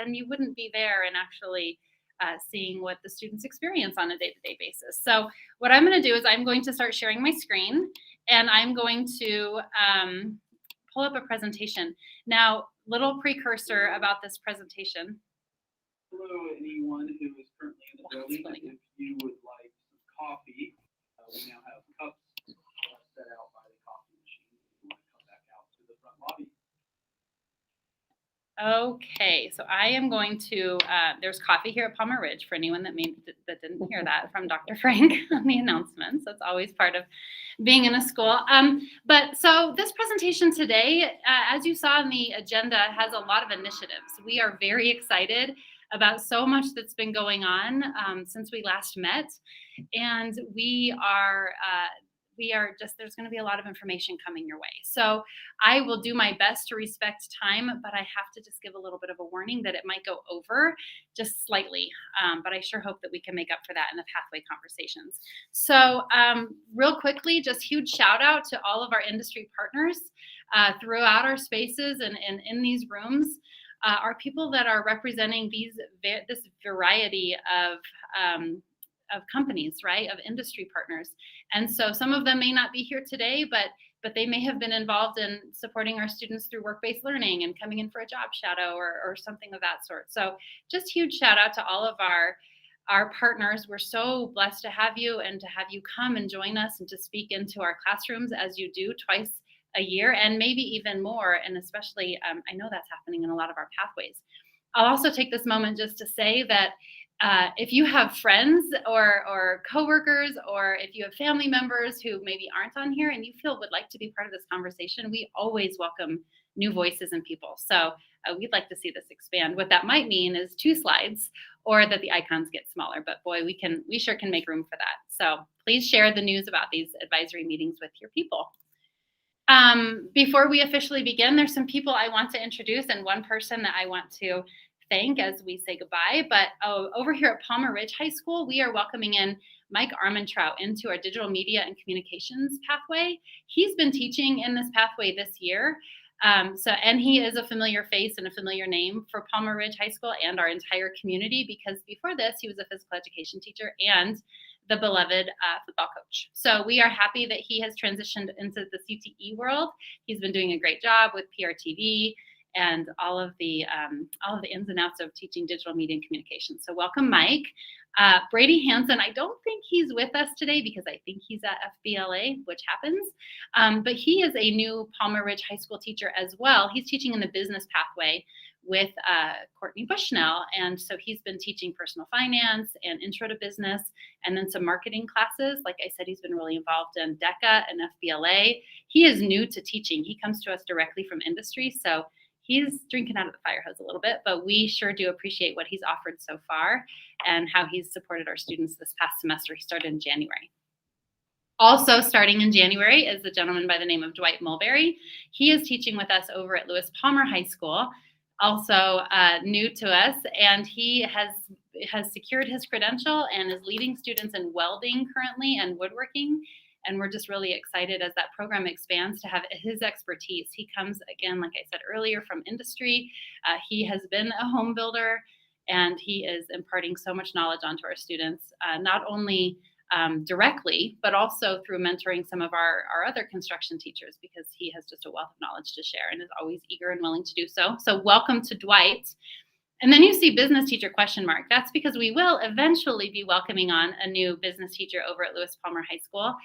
then you wouldn't be there and actually seeing what the students experience on a day-to-day basis. So what I'm going to do is I'm going to start sharing my screen, and I'm going to pull up a presentation. Now, little precursor about this presentation. Hello, anyone who is currently in the building. If you would like some coffee, we now have cups set out by the coffee machine. If you want to come back out to the front lobby. Okay, so I am going to, there's coffee here at Palmer Ridge for anyone that didn't hear that from Dr. Frank on the announcements. That's always part of being in a school. But so this presentation today, as you saw in the agenda, has a lot of initiatives. We are very excited about so much that's been going on since we last met. And we are just, there's going to be a lot of information coming your way. So I will do my best to respect time, but I have to just give a little bit of a warning that it might go over just slightly. But I sure hope that we can make up for that in the pathway conversations. So real quickly, just huge shout out to all of our industry partners throughout our spaces and in these rooms. Are people that are representing this variety of companies, right, of industry partners. And so some of them may not be here today, but they may have been involved in supporting our students through work-based learning and coming in for a job shadow or something of that sort. So just huge shout out to all of our partners. We're so blessed to have you and to have you come and join us and to speak into our classrooms as you do twice a year and maybe even more. And especially, I know that's happening in a lot of our pathways. I'll also take this moment just to say that if you have friends or coworkers, or if you have family members who maybe aren't on here and you feel would like to be part of this conversation, we always welcome new voices and people. So we'd like to see this expand. What that might mean is 2 slides or that the icons get smaller, but boy, we sure can make room for that. So please share the news about these advisory meetings with your people. Before we officially begin, there's some people I want to introduce and one person that I want to thank as we say goodbye. But over here at Palmer Ridge High School, we are welcoming in Mike Armentrout into our digital media and communications pathway. He's been teaching in this pathway this year. And he is a familiar face and a familiar name for Palmer Ridge High School and our entire community, because before this, he was a physical education teacher and the beloved football coach. So we are happy that he has transitioned into the CTE world. He's been doing a great job with PRTV and all of the ins and outs of teaching digital media and communication. So welcome, Mike. Brady Hansen, I don't think he's with us today because I think he's at FBLA, which happens. But he is a new Palmer Ridge High School teacher as well. He's teaching in the business pathway with Courtney Bushnell. And so he's been teaching personal finance and intro to business, and then some marketing classes. Like I said, he's been really involved in DECA and FBLA. He is new to teaching. He comes to us directly from industry. So he's drinking out of the fire hose a little bit, but we sure do appreciate what he's offered so far and how he's supported our students this past semester. He started in January. Also starting in January is the gentleman by the name of Dwight Mulberry. He is teaching with us over at Lewis Palmer High School, also new to us, and he has secured his credential and is leading students in welding currently and woodworking. And we're just really excited as that program expands to have his expertise. He comes, again, like I said earlier, from industry. He has been a home builder, and he is imparting so much knowledge onto our students, not only directly, but also through mentoring some of our other construction teachers, because he has just a wealth of knowledge to share and is always eager and willing to do so. So welcome to Dwight. And then you see business teacher question mark. That's because we will eventually be welcoming on a new business teacher over at Lewis Palmer High School.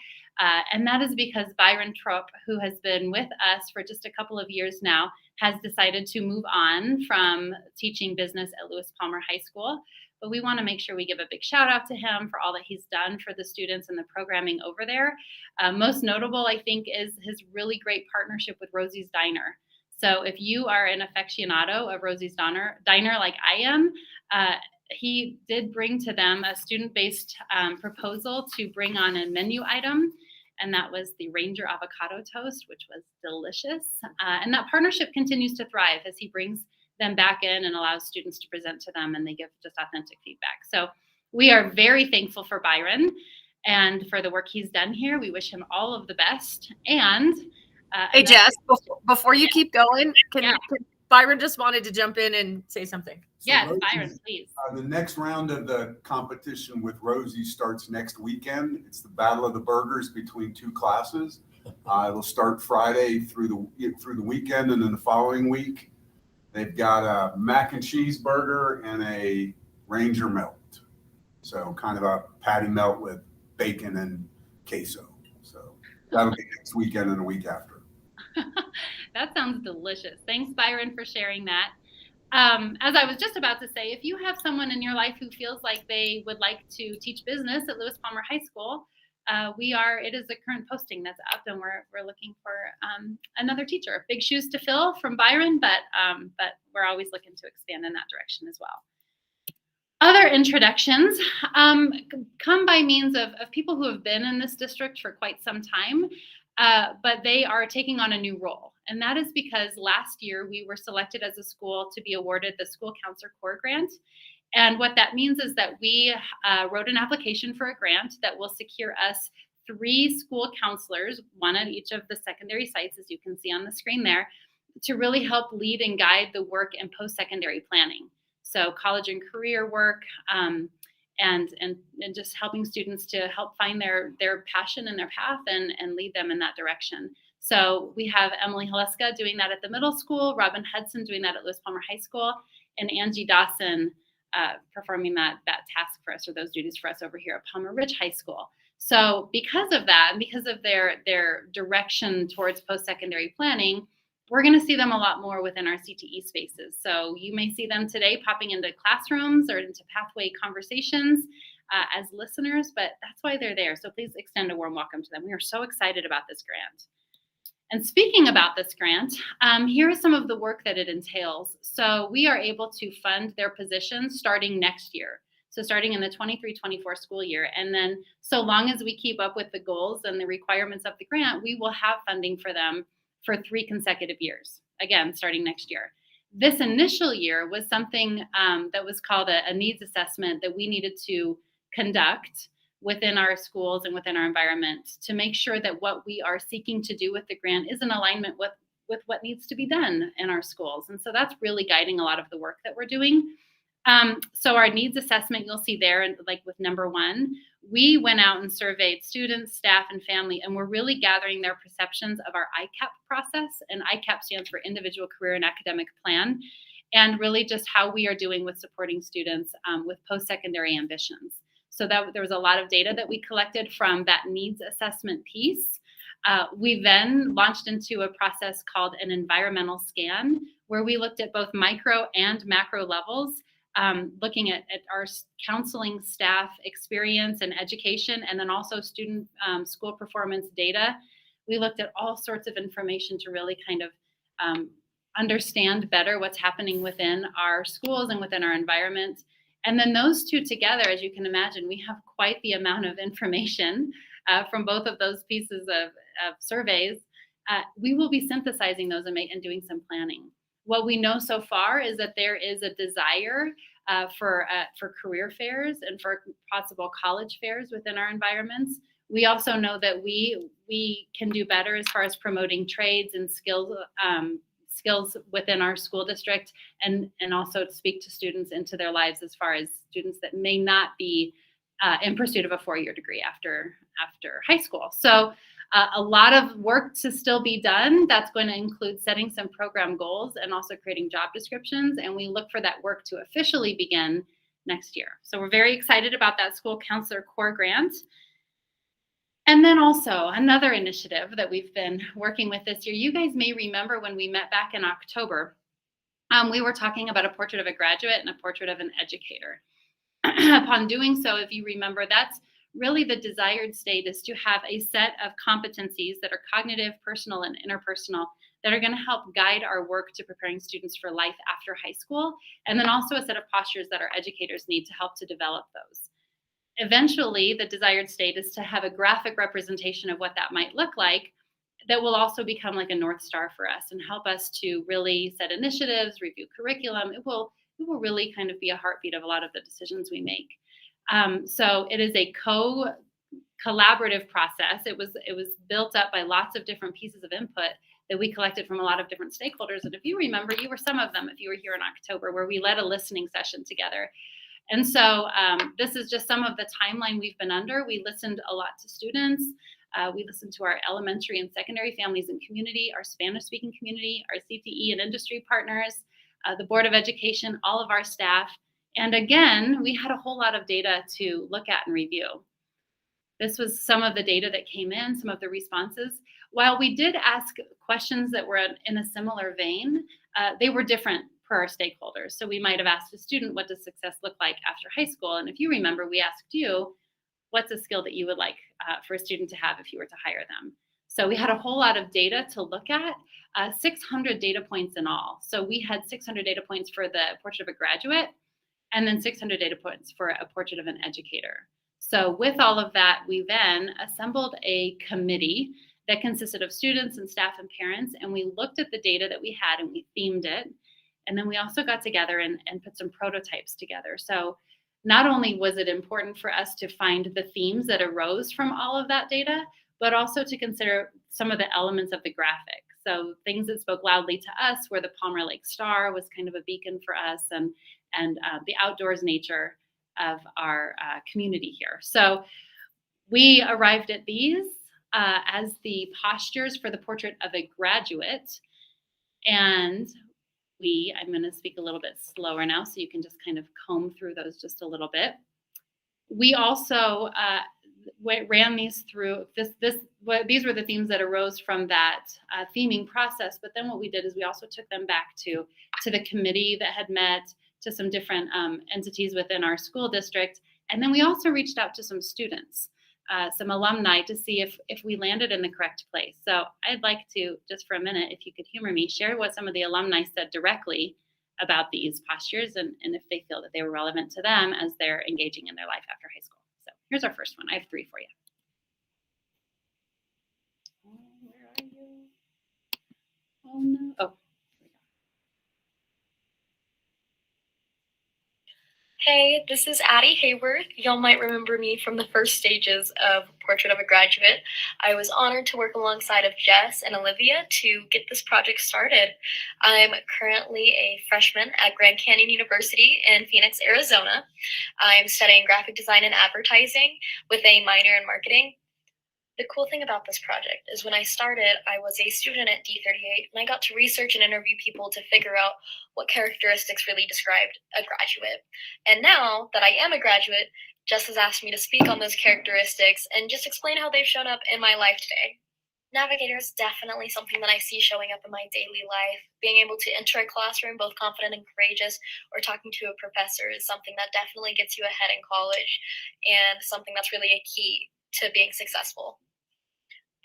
And that is because Byron Trop, who has been with us for just a couple of years now, has decided to move on from teaching business at Lewis Palmer High School. But we want to make sure we give a big shout out to him for all that he's done for the students and the programming over there. Most notable, I think, is his really great partnership with Rosie's Diner. So if you are an aficionado of Rosie's Diner like I am, he did bring to them a student-based proposal to bring on a menu item, and that was the Ranger Avocado Toast, which was delicious. And that partnership continues to thrive as he brings them back in and allows students to present to them, and they give just authentic feedback. So we are very thankful for Byron and for the work he's done here. We wish him all of the best. And hey, Jess, before you keep going, Byron just wanted to jump in and say something. So Yes, Rosie's, Byron, please. The next round of the competition with Rosie starts next weekend. It's the Battle of the Burgers between two classes. It'll start Friday through the weekend, and then the following week, they've got a mac and cheese burger and a Ranger melt. So kind of a patty melt with bacon and queso. So that'll be next weekend and a week after. That sounds delicious. Thanks, Byron, for sharing that. As I was just about to say, if you have someone in your life who feels like they would like to teach business at Lewis Palmer High School, it is a current posting that's up, and we're looking for another teacher. Big shoes to fill from Byron, but we're always looking to expand in that direction as well. Other introductions come by means of people who have been in this district for quite some time, but they are taking on a new role. And that is because last year we were selected as a school to be awarded the School Counselor Core Grant. And what that means is that we wrote an application for a grant that will secure us 3 school counselors, one at each of the secondary sites, as you can see on the screen there, to really help lead and guide the work in post-secondary planning. So college and career work, and just helping students to help find their passion and their path and lead them in that direction. So we have Emily Haleska doing that at the middle school, Robin Hudson doing that at Lewis Palmer High School, and Angie Dawson performing that task for us, or those duties for us over here at Palmer Ridge High School. So because of that, and because of their direction towards post-secondary planning, we're going to see them a lot more within our CTE spaces. So you may see them today popping into classrooms or into pathway conversations as listeners, but that's why they're there. So please extend a warm welcome to them. We are so excited about this grant. And speaking about this grant, here is some of the work that it entails. So we are able to fund their positions starting next year. So starting in the 23-24 school year. And then so long as we keep up with the goals and the requirements of the grant, we will have funding for them for 3 consecutive years, again, starting next year. This initial year was something that was called a needs assessment that we needed to conduct within our schools and within our environment to make sure that what we are seeking to do with the grant is in alignment with what needs to be done in our schools. And so that's really guiding a lot of the work that we're doing. So our needs assessment, you'll see there, and like with number 1, we went out and surveyed students, staff, and family, and we're really gathering their perceptions of our ICAP process. And ICAP stands for Individual Career and Academic Plan, and really just how we are doing with supporting students with post-secondary ambitions. So that there was a lot of data that we collected from that needs assessment piece. We then launched into a process called an environmental scan, where we looked at both micro and macro levels, looking at our counseling staff experience and education, and then also student school performance data. We looked at all sorts of information to really kind of understand better what's happening within our schools and within our environment. And then those two together, as you can imagine, we have quite the amount of information from both of those pieces of surveys. We will be synthesizing those and doing some planning. What we know so far is that there is a desire for career fairs and for possible college fairs within our environments. We also know that we can do better as far as promoting trades and skills within our school district, and also to speak to students into their lives as far as students that may not be in pursuit of a 4-year degree after high school. So a lot of work to still be done. That's going to include setting some program goals and also creating job descriptions. And we look for that work to officially begin next year. So we're very excited about that School Counselor Core Grant. And then also another initiative that we've been working with this year. You guys may remember when we met back in October, we were talking about a portrait of a graduate and a portrait of an educator. Upon doing so, if you remember, that's really the desired state is to have a set of competencies that are cognitive, personal, and interpersonal that are going to help guide our work to preparing students for life after high school, and then also a set of postures that our educators need to help to develop those. Eventually, the desired state is to have a graphic representation of what that might look like that will also become like a North Star for us and help us to really set initiatives, review curriculum. It will really kind of be a heartbeat of a lot of the decisions we make. So it is a collaborative process. It was built up by lots of different pieces of input that we collected from a lot of different stakeholders. And if you remember, you were some of them if you were here in October, where we led a listening session together. And so this is just some of the timeline we've been under. We listened a lot to students. We listened to our elementary and secondary families and community, our Spanish-speaking community, our CTE and industry partners, the Board of Education, all of our staff. And again, we had a whole lot of data to look at and review. This was some of the data that came in, some of the responses. While we did ask questions that were in a similar vein, they were different per our stakeholders. So we might have asked a student, what does success look like after high school? And if you remember, we asked you, what's a skill that you would like for a student to have if you were to hire them? So we had a whole lot of data to look at, 600 data points in all. So we had 600 data points for the portrait of a graduate, and then 600 data points for a portrait of an educator. So with all of that, we then assembled a committee that consisted of students and staff and parents, and we looked at the data that we had and we themed it. And then we also got together and put some prototypes together. So not only was it important for us to find the themes that arose from all of that data, but also to consider some of the elements of the graphic. So things that spoke loudly to us were the Palmer Lake Star was kind of a beacon for us, and the outdoors nature of our community here. So we arrived at these as the postures for the portrait of a graduate. And I'm going to speak a little bit slower now so you can just kind of comb through those just a little bit. We also ran these through these were the themes that arose from that theming process. But then what we did is we also took them back to the committee that had met, to some different entities within our school district. And then we also reached out to some students, some alumni, to see if we landed in the correct place. So I'd like to, just for a minute, if you could humor me, share what some of the alumni said directly about these postures and if they feel that they were relevant to them as they're engaging in their life after high school. So here's our first one. I have 3 for you. Where are you? Oh, no. Oh. Hey, this is Addie Hayworth. Y'all might remember me from the first stages of Portrait of a Graduate. I was honored to work alongside of Jess and Olivia to get this project started. I'm currently a freshman at Grand Canyon University in Phoenix, Arizona. I'm studying graphic design and advertising with a minor in marketing. The cool thing about this project is when I started, I was a student at D38, and I got to research and interview people to figure out what characteristics really described a graduate. And now that I am a graduate, Jess has asked me to speak on those characteristics and just explain how they've shown up in my life today. Navigator is definitely something that I see showing up in my daily life. Being able to enter a classroom both confident and courageous, or talking to a professor, is something that definitely gets you ahead in college and something that's really a key to being successful.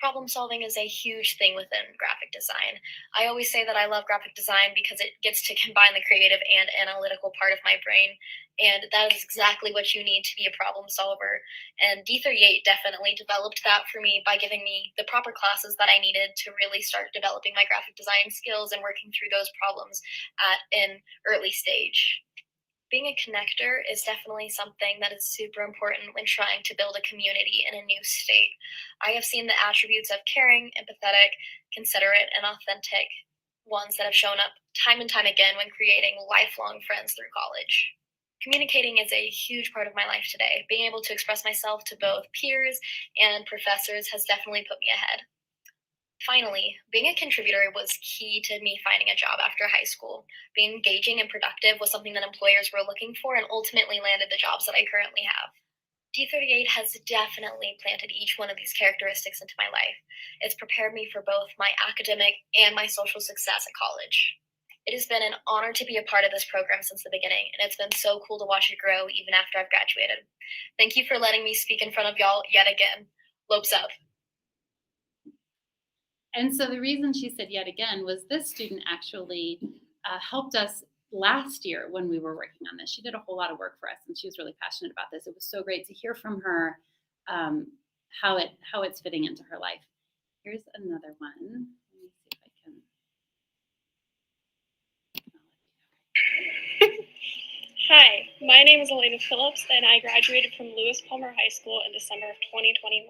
Problem solving is a huge thing within graphic design. I always say that I love graphic design because it gets to combine the creative and analytical part of my brain, and that is exactly what you need to be a problem solver. And D38 definitely developed that for me by giving me the proper classes that I needed to really start developing my graphic design skills and working through those problems at an early stage. Being a connector is definitely something that is super important when trying to build a community in a new state. I have seen the attributes of caring, empathetic, considerate, and authentic ones that have shown up time and time again when creating lifelong friends through college. Communicating is a huge part of my life today. Being able to express myself to both peers and professors has definitely put me ahead. Finally, being a contributor was key to me finding a job after high school. Being engaging and productive was something that employers were looking for and ultimately landed the jobs that I currently have. D38 has definitely planted each one of these characteristics into my life. It's prepared me for both my academic and my social success at college. It has been an honor to be a part of this program since the beginning, and it's been so cool to watch it grow even after I've graduated. Thank you for letting me speak in front of y'all yet again. Lopes up. And so the reason she said yet again was this student actually helped us last year when we were working on this. She did a whole lot of work for us, and she was really passionate about this. It was so great to hear from her how it's fitting into her life. Here's another one. Let me see if I can. Hi, My name is Elena Phillips, and I graduated from Lewis Palmer High School in December of 2021.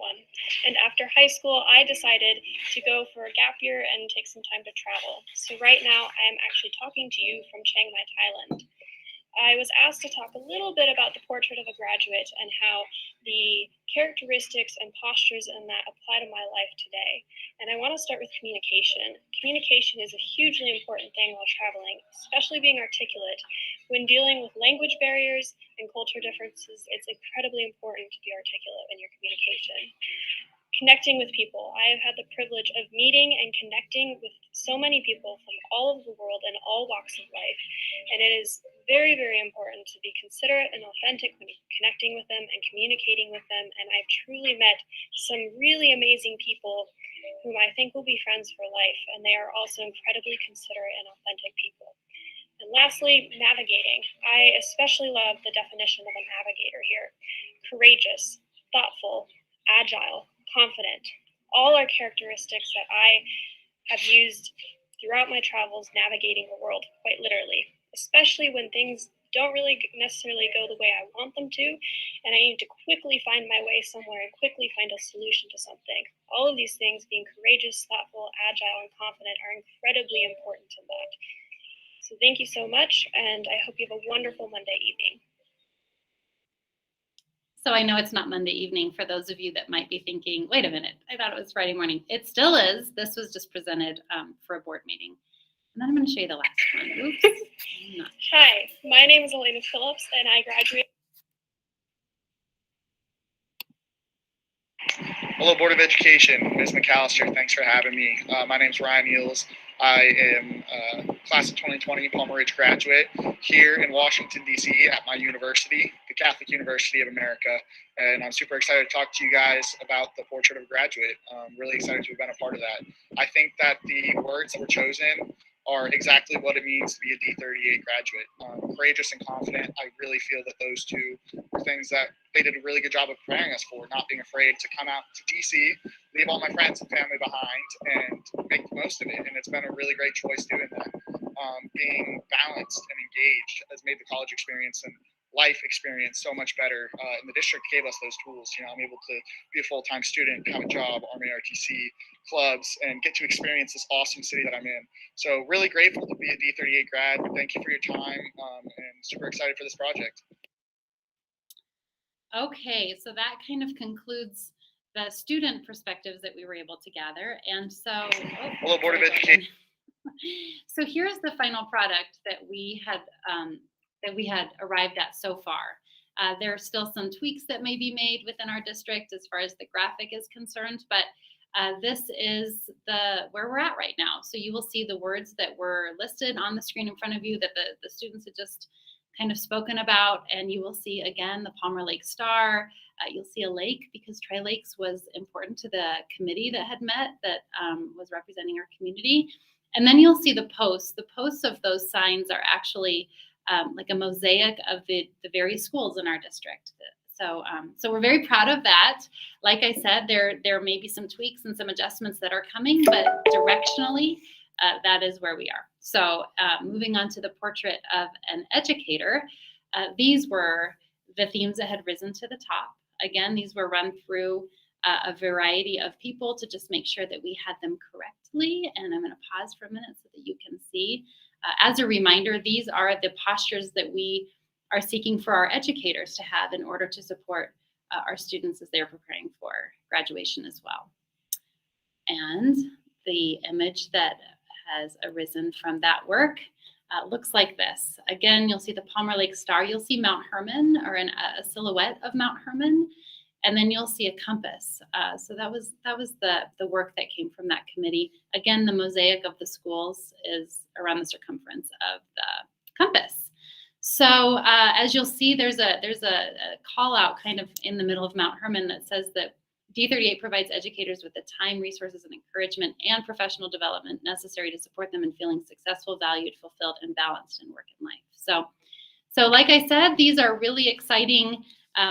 And after high school, I decided to go for a gap year and take some time to travel. So right now, I am actually talking to you from Chiang Mai, Thailand. I was asked to talk a little bit about the portrait of a graduate and how the characteristics and postures in that apply to my life today. And I want to start with communication. Communication is a hugely important thing while traveling, especially being articulate. When dealing with language barriers and culture differences, it's incredibly important to be articulate in your communication. Connecting with people. I have had the privilege of meeting and connecting with so many people from all over the world and all walks of life. And it is very, very important to be considerate and authentic when connecting with them and communicating with them. And I've truly met some really amazing people whom I think will be friends for life. And they are also incredibly considerate and authentic people. And lastly, navigating. I especially love the definition of a navigator here. Courageous, thoughtful, agile, confident. All are characteristics that I have used throughout my travels navigating the world, quite literally, especially when things don't really necessarily go the way I want them to, and I need to quickly find my way somewhere and quickly find a solution to something. All of these things, being courageous, thoughtful, agile, and confident, are incredibly important to that. So thank you so much, and I hope you have a wonderful Monday evening. So I know it's not Monday evening for those of you that might be thinking, wait a minute, I thought it was Friday morning. It still is. This was just presented for a board meeting. And then I'm going to show you the last one. Oops. I'm not sure. Hi, my name is Elena Phillips, and I graduated. Hello, Board of Education. Ms. McAllister, thanks for having me. My name is Ryan Eels. I am a class of 2020 Palmer Ridge graduate here in Washington, D.C. at my university, the Catholic University of America. And I'm super excited to talk to you guys about the portrait of a graduate. I'm really excited to have been a part of that. I think that the words that were chosen are exactly what it means to be a D38 graduate. Courageous and confident. I really feel that those two were things that they did a really good job of preparing us for, not being afraid to come out to DC, leave all my friends and family behind, and make the most of it. And it's been a really great choice doing that. Being balanced and engaged has made the college experience and life experience so much better. And the district gave us those tools. You know, I'm able to be a full-time student, have a job, Army RTC, clubs, and get to experience this awesome city that I'm in. So really grateful to be a D38 grad. Thank you for your time, and super excited for this project. Okay, so that kind of concludes the student perspectives that we were able to gather. And so, Hello, Board of Education. So here's the final product that we had arrived at so far. There are still some tweaks that may be made within our district as far as the graphic is concerned, but this is where we're at right now. So you will see the words that were listed on the screen in front of you that the students had just kind of spoken about, and you will see again the Palmer Lake Star. You'll see a lake because Tri-Lakes was important to the committee that had met that was representing our community. And then you'll see the posts. The posts of those signs are actually like a mosaic of the various schools in our district. So we're very proud of that. Like I said, there may be some tweaks and some adjustments that are coming, but directionally, that is where we are. So moving on to the portrait of an educator, these were the themes that had risen to the top. Again, these were run through a variety of people to just make sure that we had them correctly. And I'm going to pause for a minute so that you can see. As a reminder, these are the postures that we are seeking for our educators to have in order to support our students as they're preparing for graduation as well. And the image that has arisen from that work looks like this. Again, you'll see the Palmer Lake Star. You'll see Mount Herman, or a silhouette of Mount Herman, and then you'll see a compass. So that was the work that came from that committee. Again, the mosaic of the schools is around the circumference of the compass. So as you'll see, there's a call out kind of in the middle of Mount Herman that says that D38 provides educators with the time, resources, and encouragement and professional development necessary to support them in feeling successful, valued, fulfilled, and balanced in work and life. So like I said, these are really exciting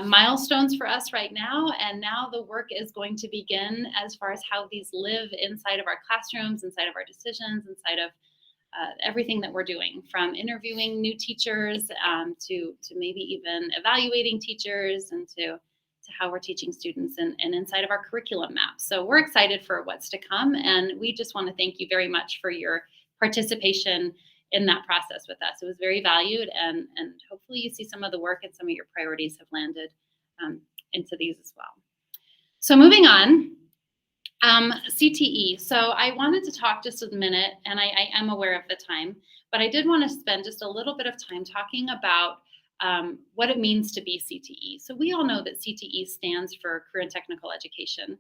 milestones for us right now. And now the work is going to begin as far as how these live inside of our classrooms, inside of our decisions, inside of everything that we're doing, from interviewing new teachers to maybe even evaluating teachers, and to how we're teaching students and inside of our curriculum map. So we're excited for what's to come, and we just want to thank you very much for your participation in that process with us. It was very valued, and hopefully you see some of the work and some of your priorities have landed into these as well. So moving on, CTE. So I wanted to talk just a minute, and I am aware of the time, but I did want to spend just a little bit of time talking about what it means to be CTE. So we all know that CTE stands for Career and Technical Education,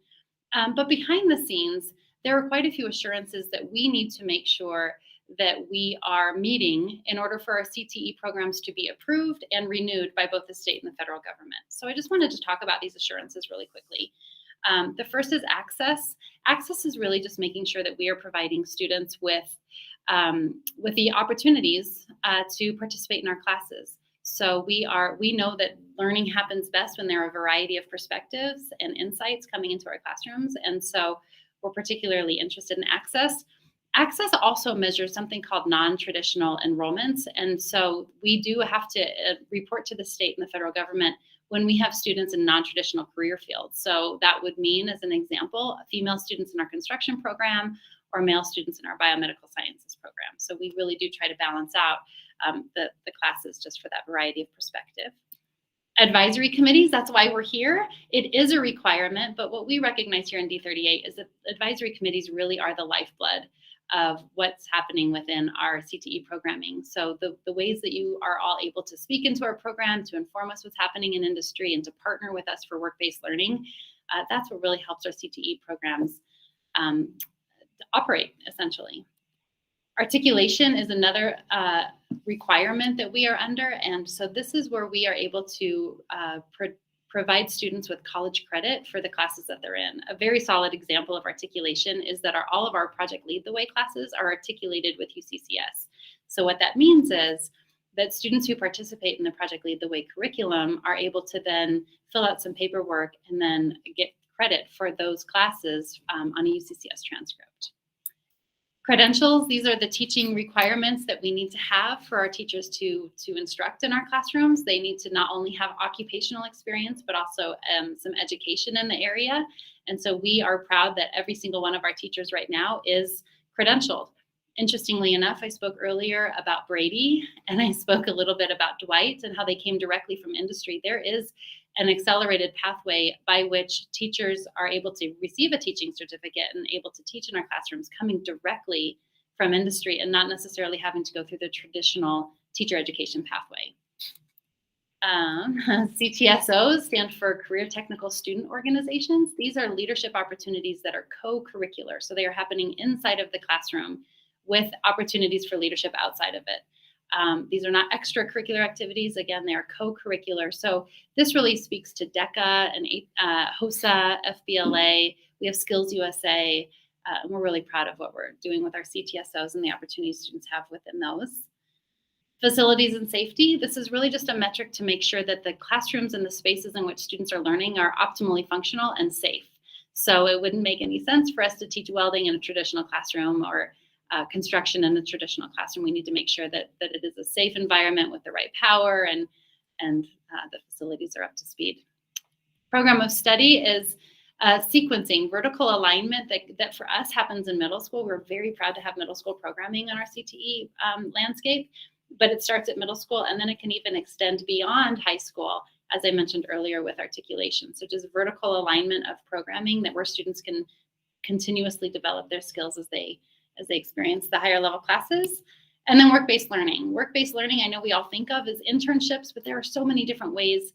but behind the scenes, there are quite a few assurances that we need to make sure that we are meeting in order for our CTE programs to be approved and renewed by both the state and the federal government. So I just wanted to talk about these assurances really quickly. The first is access. Access is really just making sure that we are providing students with the opportunities to participate in our classes. So we know that learning happens best when there are a variety of perspectives and insights coming into our classrooms, and so we're particularly interested in access. Access also measures something called non-traditional enrollments, and so we do have to report to the state and the federal government when we have students in non-traditional career fields. So that would mean, as an example, female students in our construction program or male students in our biomedical sciences program. So we really do try to balance out the classes just for that variety of perspective. Advisory committees, that's why we're here. It is a requirement, but what we recognize here in D38 is that advisory committees really are the lifeblood of what's happening within our CTE programming. So the ways that you are all able to speak into our program, to inform us what's happening in industry, and to partner with us for work-based learning, that's what really helps our CTE programs to operate, essentially. Articulation is another requirement that we are under, and so this is where we are able to provide students with college credit for the classes that they're in. A very solid example of articulation is that all of our Project Lead the Way classes are articulated with UCCS. So what that means is that students who participate in the Project Lead the Way curriculum are able to then fill out some paperwork and then get credit for those classes on a UCCS transcript. Credentials, these are the teaching requirements that we need to have for our teachers to instruct in our classrooms. They need to not only have occupational experience, but also some education in the area. And so we are proud that every single one of our teachers right now is credentialed. Interestingly enough, I spoke earlier about Brady, and I spoke a little bit about Dwight and how they came directly from industry. There is an accelerated pathway by which teachers are able to receive a teaching certificate and able to teach in our classrooms coming directly from industry and not necessarily having to go through the traditional teacher education pathway. CTSOs stand for Career Technical Student Organizations. These are leadership opportunities that are co-curricular. So they are happening inside of the classroom with opportunities for leadership outside of it. These are not extracurricular activities. Again, they are co-curricular. So this really speaks to DECA and HOSA, FBLA. We have Skills USA. And we're really proud of what we're doing with our CTSOs and the opportunities students have within those. Facilities and safety. This is really just a metric to make sure that the classrooms and the spaces in which students are learning are optimally functional and safe. So it wouldn't make any sense for us to teach welding in a traditional classroom or construction in a traditional classroom. We need to make sure that it is a safe environment with the right power and the facilities are up to speed. Program of study is sequencing, vertical alignment that for us happens in middle school. We're very proud to have middle school programming on our CTE landscape, but it starts at middle school and then it can even extend beyond high school, as I mentioned earlier with articulation. So just vertical alignment of programming that where students can continuously develop their skills as they experience the higher level classes. And then work-based learning. Work-based learning, I know we all think of as internships, but there are so many different ways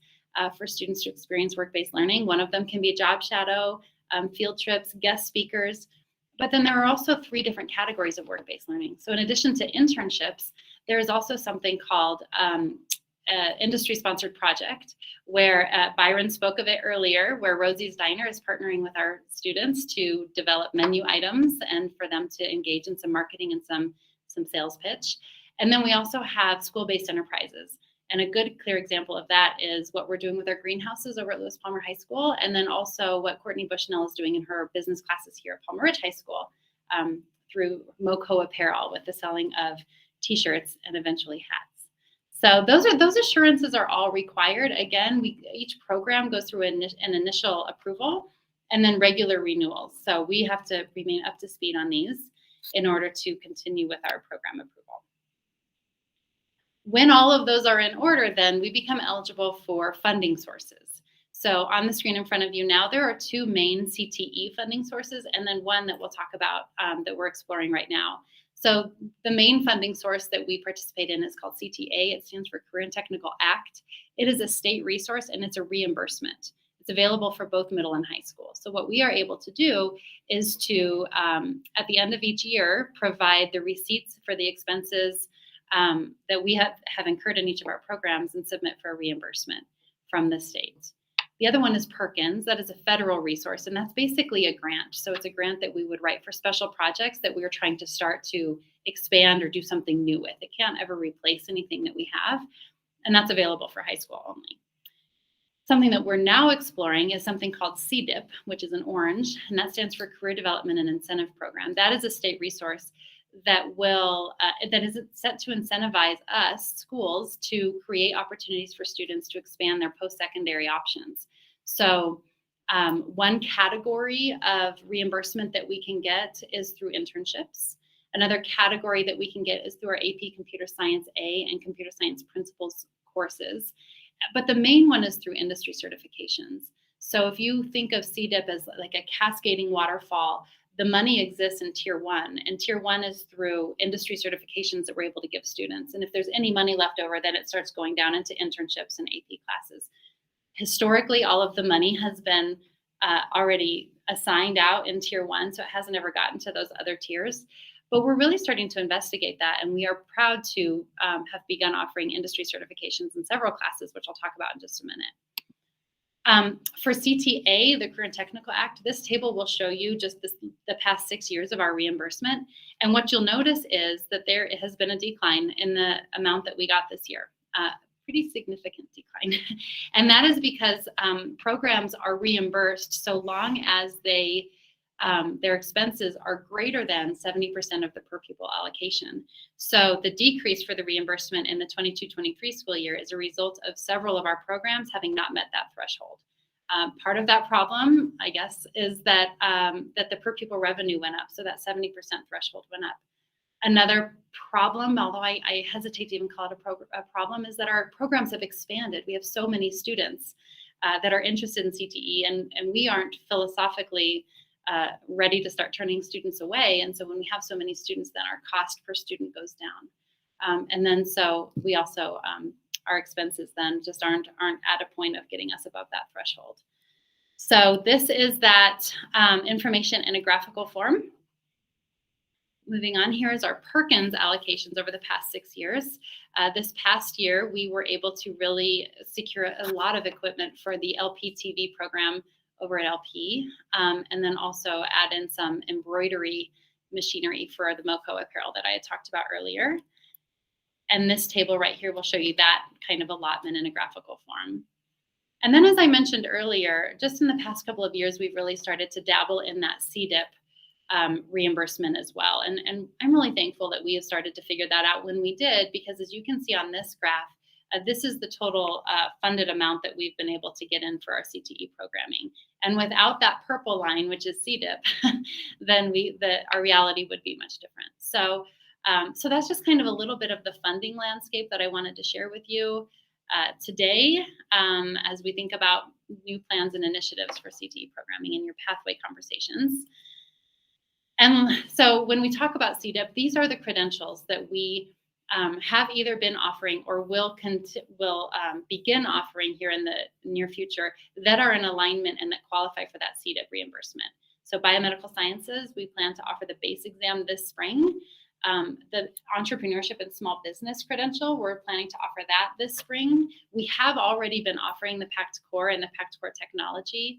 for students to experience work-based learning. One of them can be a job shadow, field trips, guest speakers, but then there are also 3 different categories of work-based learning. So in addition to internships, there is also something called industry-sponsored project, where Byron spoke of it earlier, where Rosie's Diner is partnering with our students to develop menu items and for them to engage in some marketing and some sales pitch. And then we also have school-based enterprises. And a good, clear example of that is what we're doing with our greenhouses over at Lewis Palmer High School, and then also what Courtney Bushnell is doing in her business classes here at Palmer Ridge High School through MoCo apparel with the selling of t-shirts and eventually hats. So those assurances are all required. Again, each program goes through an initial approval and then regular renewals. So we have to remain up to speed on these in order to continue with our program approval. When all of those are in order, then we become eligible for funding sources. So on the screen in front of you now, there are two main CTE funding sources, and then one that we'll talk about that we're exploring right now. So the main funding source that we participate in is called CTE. It stands for Career and Technical Act. It is a state resource and it's a reimbursement. It's available for both middle and high school. So what we are able to do is to, at the end of each year, provide the receipts for the expenses that we have incurred in each of our programs and submit for a reimbursement from the state. The other one is Perkins. That is a federal resource, and that's basically a grant. So it's a grant that we would write for special projects that we are trying to start to expand or do something new with. It can't ever replace anything that we have, and that's available for high school only. Something that we're now exploring is something called CDIP, which is in orange, and that stands for Career Development and Incentive Program. That is a state resource that is set to incentivize us, schools, to create opportunities for students to expand their post-secondary options. So one category of reimbursement that we can get is through internships. Another category that we can get is through our AP Computer Science A and Computer Science Principles courses. But the main one is through industry certifications. So if you think of CDIP as like a cascading waterfall, the money exists in Tier 1, and Tier 1 is through industry certifications that we're able to give students. And if there's any money left over, then it starts going down into internships and AP classes. Historically, all of the money has been already assigned out in Tier 1, so it hasn't ever gotten to those other tiers. But we're really starting to investigate that, and we are proud to have begun offering industry certifications in several classes, which I'll talk about in just a minute. For CTA, the Career and Technical Act, this table will show you just the past 6 years of our reimbursement. And what you'll notice is that there has been a decline in the amount that we got this year, pretty significant decline. And that is because programs are reimbursed so long as their expenses are greater than 70% of the per pupil allocation. So the decrease for the reimbursement in the 22-23 school year is a result of several of our programs having not met that threshold. Part of that problem, I guess, is that the per pupil revenue went up, so that 70% threshold went up. Another problem, although I hesitate to even call it a problem, is that our programs have expanded. We have so many students that are interested in CTE, and we aren't philosophically ready to start turning students away. And so when we have so many students, then our cost per student goes down. And then so we also, our expenses then just aren't at a point of getting us above that threshold. So this is that information in a graphical form. Moving on, here is our Perkins allocations over the past 6 years. This past year, we were able to really secure a lot of equipment for the LPTV program over at LP, and then also add in some embroidery machinery for the MoCo apparel that I had talked about earlier. And this table right here will show you that kind of allotment in a graphical form. And then, as I mentioned earlier, just in the past couple of years, we've really started to dabble in that CDIP reimbursement as well. And I'm really thankful that we have started to figure that out when we did, because as you can see on this graph, this is the total funded amount that we've been able to get in for our CTE programming. And without that purple line, which is CDIP, then our reality would be much different. So, so that's just kind of a little bit of the funding landscape that I wanted to share with you today as we think about new plans and initiatives for CTE programming in your pathway conversations. And so when we talk about CDIP, these are the credentials that we have either been offering or will begin offering here in the near future that are in alignment and that qualify for that CDIP reimbursement. So biomedical sciences, we plan to offer the base exam this spring. The entrepreneurship and small business credential, we're planning to offer that this spring. We have already been offering the PACT Core and the PACT Core Technology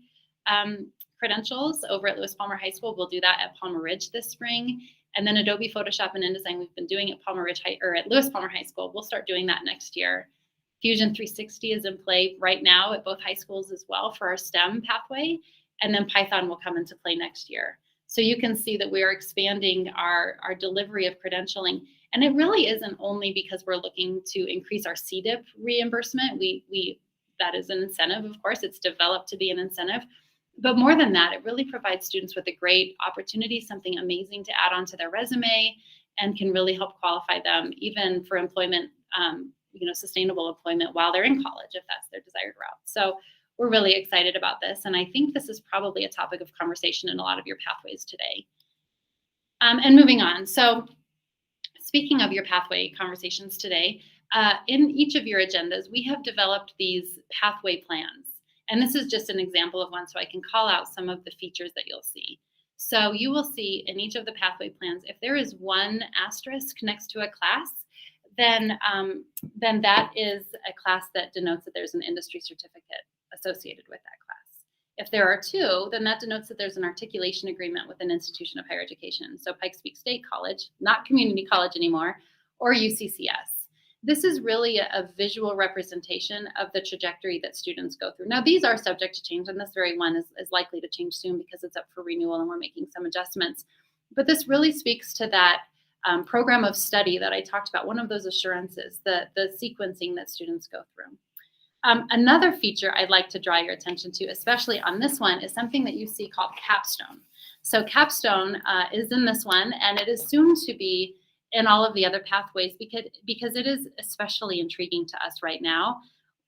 credentials over at Lewis Palmer High School. We'll do that at Palmer Ridge this spring. And then Adobe Photoshop and InDesign, we've been doing at Palmer Ridge or at Lewis Palmer High School. We'll start doing that next year. Fusion 360 is in play right now at both high schools as well for our STEM pathway. And then Python will come into play next year. So you can see that we are expanding our delivery of credentialing. And it really isn't only because we're looking to increase our CDIP reimbursement. That is an incentive, of course. It's developed to be an incentive. But more than that, it really provides students with a great opportunity, something amazing to add onto their resume, and can really help qualify them even for employment, sustainable employment while they're in college, if that's their desired route. So we're really excited about this. And I think this is probably a topic of conversation in a lot of your pathways today. And moving on. So speaking of your pathway conversations today, in each of your agendas, we have developed these pathway plans. And this is just an example of one, so I can call out some of the features that you'll see. So you will see in each of the pathway plans, if there is one asterisk next to a class, then that is a class that denotes that there's an industry certificate associated with that class. If there are two, then that denotes that there's an articulation agreement with an institution of higher education. So Pikes Peak State College, not community college anymore, or UCCS. This is really a visual representation of the trajectory that students go through. Now, these are subject to change, and this very one is likely to change soon because it's up for renewal and we're making some adjustments. But this really speaks to that program of study that I talked about, one of those assurances, the sequencing that students go through. Another feature I'd like to draw your attention to, especially on this one, is something that you see called capstone. So capstone is in this one, and it is soon to be in all of the other pathways because it is especially intriguing to us right now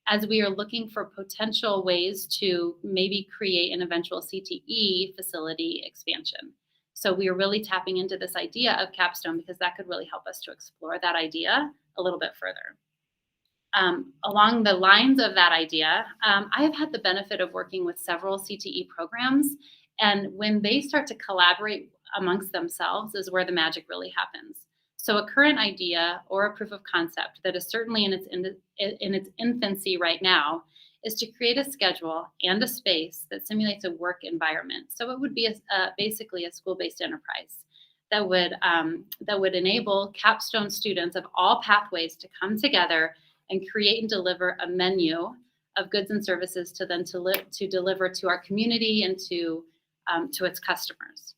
as we are looking for potential ways to maybe create an eventual CTE facility expansion. So we are really tapping into this idea of capstone because that could really help us to explore that idea a little bit further. Along the lines of that idea, I have had the benefit of working with several CTE programs, and when they start to collaborate amongst themselves is where the magic really happens. So a current idea or a proof of concept that is certainly in its infancy right now is to create a schedule and a space that simulates a work environment. So it would be basically a school-based enterprise that would enable capstone students of all pathways to come together and create and deliver a menu of goods and services to deliver to our community and to its customers.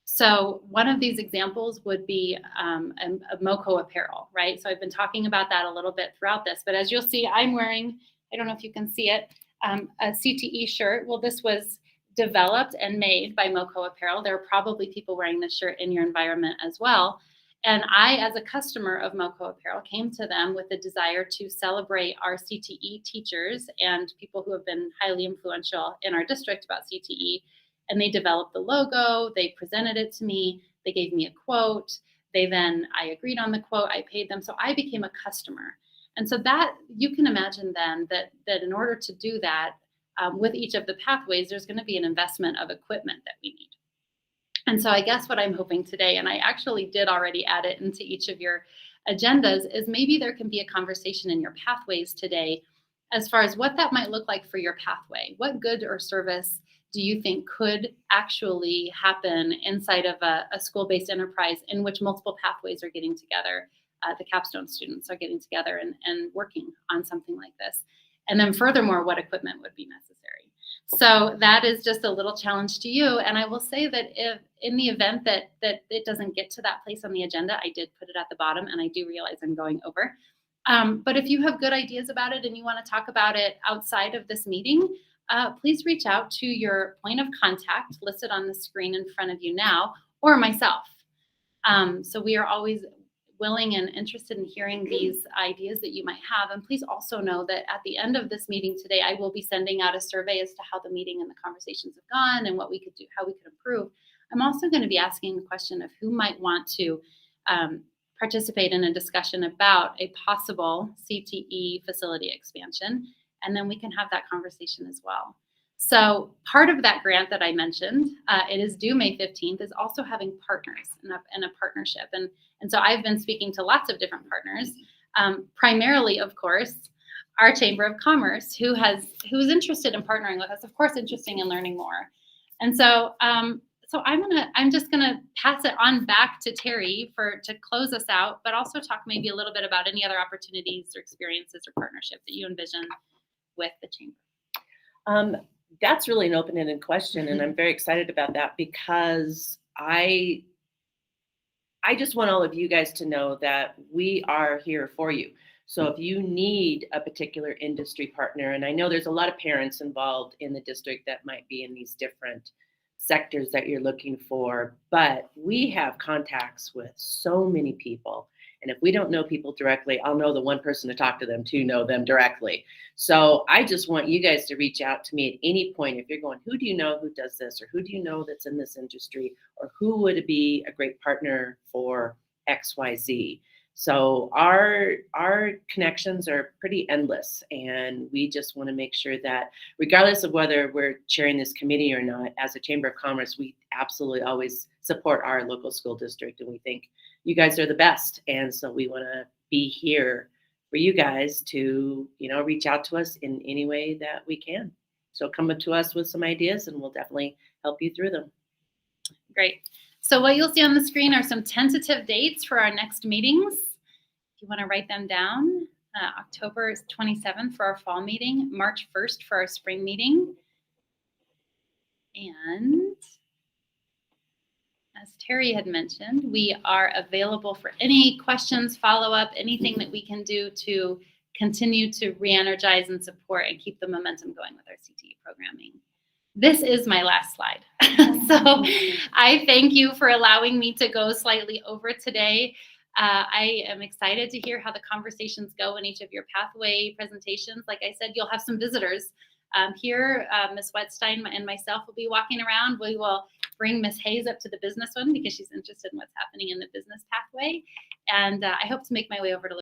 So one of these examples would be a MoCo apparel, right? So I've been talking about that a little bit throughout this, but as you'll see, I'm wearing, I don't know if you can see it, a CTE shirt. Well, this was developed and made by MoCo apparel. There are probably people wearing this shirt in your environment as well. And I, as a customer of MoCo apparel, came to them with the desire to celebrate our CTE teachers and people who have been highly influential in our district about CTE. And they developed the logo, they presented it to me, they gave me a quote, I agreed on the quote, I paid them, so I became a customer. And so that, you can imagine then that in order to do that, with each of the pathways, there's gonna be an investment of equipment that we need. And so I guess what I'm hoping today, and I actually did already add it into each of your agendas, is maybe there can be a conversation in your pathways today as far as what that might look like for your pathway. What good or service do you think could actually happen inside of a school-based enterprise in which multiple pathways are getting together, the capstone students are getting together and working on something like this? And then furthermore, what equipment would be necessary? So that is just a little challenge to you. And I will say that if in the event that it doesn't get to that place on the agenda, I did put it at the bottom, and I do realize I'm going over. But if you have good ideas about it and you want to talk about it outside of this meeting, please reach out to your point of contact listed on the screen in front of you now, or myself. So we are always willing and interested in hearing these ideas that you might have. And please also know that at the end of this meeting today, I will be sending out a survey as to how the meeting and the conversations have gone and what we could do, how we could improve. I'm also going to be asking the question of who might want to participate in a discussion about a possible CTE facility expansion. And then we can have that conversation as well. So part of that grant that I mentioned, it is due May 15th, is also having partners and a partnership. And so I've been speaking to lots of different partners, primarily, of course, our Chamber of Commerce, who is interested in partnering with us, of course, interested in learning more. And so I'm just gonna pass it on back to Terry to close us out, but also talk maybe a little bit about any other opportunities or experiences or partnerships that you envision with the Chamber. That's really an open-ended question, and I'm very excited about that because I just want all of you guys to know that we are here for you. So if you need a particular industry partner, and I know there's a lot of parents involved in the district that might be in these different sectors that you're looking for, but we have contacts with so many people. And if we don't know people directly, I'll know the one person to talk to them to know them directly. So I just want you guys to reach out to me at any point if you're going, who do you know who does this, or who do you know that's in this industry, or who would be a great partner for XYZ. So our connections are pretty endless, and we just want to make sure that regardless of whether we're chairing this committee or not, as a Chamber of Commerce, we absolutely always support our local school district, and we think you guys are the best. And so we want to be here for you guys to, reach out to us in any way that we can. So come up to us with some ideas, and we'll definitely help you through them. Great. So what you'll see on the screen are some tentative dates for our next meetings. If you want to write them down, October 27th for our fall meeting, March 1st for our spring meeting. And as Terry had mentioned, we are available for any questions, follow-up, anything that we can do to continue to re-energize and support and keep the momentum going with our CTE programming. This is my last slide. So I thank you for allowing me to go slightly over today. I am excited to hear how the conversations go in each of your pathway presentations. Like I said, you'll have some visitors here. Ms. Wetstein and myself will be walking around. We will bring Ms. Hayes up to the business one because she's interested in what's happening in the business pathway. And I hope to make my way over to